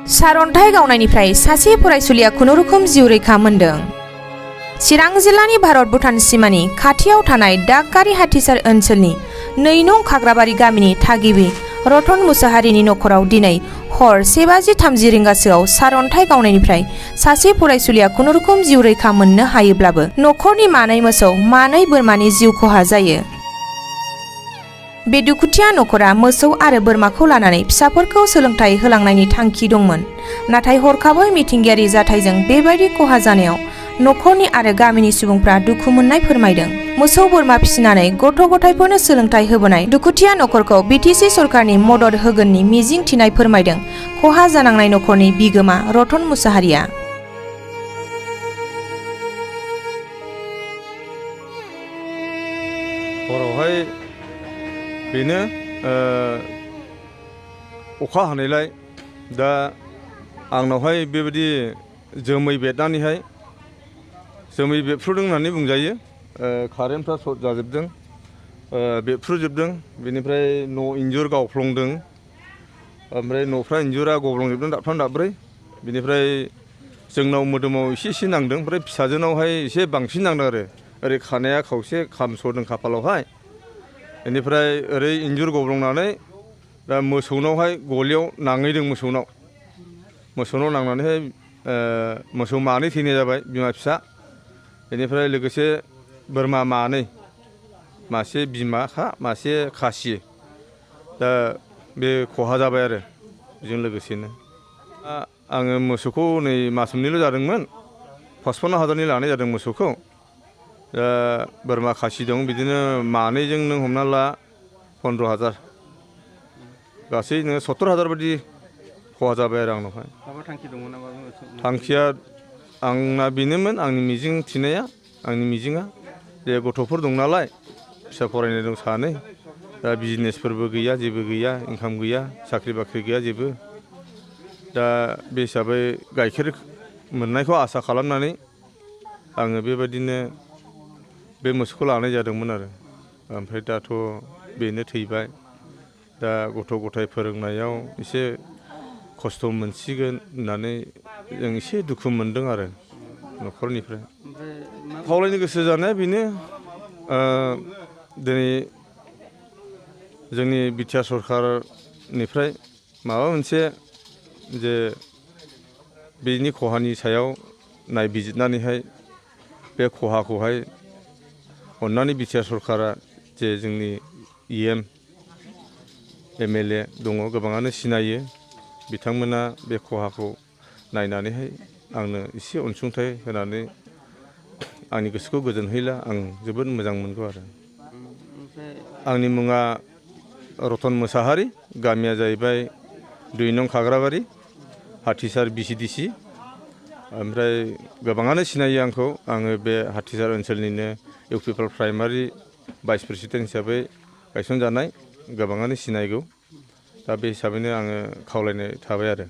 सारअन्थाइ गावनायनिफ्राय सासे फरायसुलिया खुनुरुखुम जिउ रैखा मोनदों। चिरां जिल्लानि भारत भुटान सिमानि खाथियाव थानाय दागगारि हाथिसार ओनसोलनि 2 नं खाग्राबारि गामिनि थागिबि रतन मुसाहारिनि नखराव दिनै हर 1:30 रिंगासोआव सारअन्थाइ गावनायनिफ्राय सासे फरायसुलिया खुनुरुखुम जिउ रैखा मोननो हायोब्लाबो नखरनि 2 मोसौ 2 बोरमानि जिउ खहा जायो। बे दुखुथिया नखरा मोसौ आरो बोरमाखौ लानानै फिसाफोरखौ सोलोंथाइ होलांनायनि थांखि दंमोन। नाथाय हरखाबै मिथिंगायारि जाथायजों बेबायदि खहा जानायाव नखरनि आरो गामिनि सुबुंफ्रा दुखु मोननाय फोरमायदों। मोसौ बोरमा फिसिनानै गथ' गथायफोरनो सोलोंथाइ होबोनाय दुखुथिया नखरखौ बिटिसि सरकारनि मदद होगोननि मिजिं थिनाय फोरमायदों खहा जानांनाय नखरनि बिगोमा रतन मुसाहारिया। हरावहाय बेनो अखा हानायलाय दा आंनावहाय बेबायदि जोमै बेरनानैहाय जोमै बेरफ्रुदों होननानै बुंजायो। कारेन्टफ्रा सर्ट जाजोबदों, बेरफ्रुजोबदों। बेनिफ्राय न' इन्जुर गावफ्लंदों, ओमफ्राय न'फ्रा इन्जुरा गब्लंजोबदों दाबथाम दाब्रै। बेनिफ्राय जोंनाव मोदोमाव एसे नांदों, ओमफ्राय फिसाजोनावहाय एसे बांसिन नांदों आरो ओरै खानाया खावसे खामस'दों खाफालावहाय। बेनिफ्राय ओरै इन्जुर गब्लंनानै दा मोसौनावहाय गलियाव नांहैदों। मोसौनाव नांनानैहाय मोसौ 2 थैनाय जाबाय, बिमा फिसा। बेनिफ्राय लोगोसे बोरमा 2, मासे बिमाखा मासे खासि। दा बे खहा जाबाय आरो बेजों लोगोसेनो आङो मोसौखौ नै मास मोननैल' जादोंमोन, 55,000नि लानाय जादों मोसौखौ। दा बोरमा खासि दं बिदिनो 2जों नों हमना ला 15,000, गासै नोङो 70,000 बायदि खहा जाबाय आरो आंनावहाय। माबा थांखि दंमोन नामा? थांखिया आंना बेनोमोन, आंनि मिजिं थिनाया, आंनि मिजिङा जे गथ'फोर दं नालाय, फिसा फरायनाय दं 2, दा बिजनेसफोरबो गैया, जेबो गैया, इनकाम गैया, साख्रि बाख्रि गैया जेबो। दा बे हिसाबै गाइखेर मोननायखौ आसा खालामनानै आङो बेबायदिनो बे मोसौखौ लानाय जादोंमोन आरो। ओमफ्राय दाथ' बेनो थैबाय। दा गथ' गथाय फोरोंनायाव एसे खस्थ' मोनसिगोन होननानै जों एसे दुखु मोनदों आरो न'खरनिफ्राय। खावलायनो गोसो जानाया बेनो, दिनै जोंनि बिटिआर सरकारनिफ्राय माबा मोनसे जे बेनि खहानि सायाव नायबिजिरनानैहाय बे खहाखौहाय अननानै बिटिआर सरकारा, जे जोंनि EM MLA दङ, गोबाङानो सिनायो, बिथांमोना बे खहाखौ नायनानैहाय आंनो एसे अनसुंथाइ होनानै आंनि गोसोखौ गोजोनहैला आं जोबोद मोजां मोनगौ आरो। आंनि मुङा रतन मुसाहारि, गामिया जाहैबाय 2 नं खाग्राबारि हाथिसार BCDC। ओमफ्राय गोबाङानो सिनायो आंखौ। आङो बे हाथिसार ओनसोलनिनो इउपिपिएल प्राइमारि भाइस प्रेसिडेन्ट हिसाबै गायसनजानाय, गोबाङानो सिनायगौ। दा बे हिसाबैनो आङो खावलायनाय थाबाय आरो।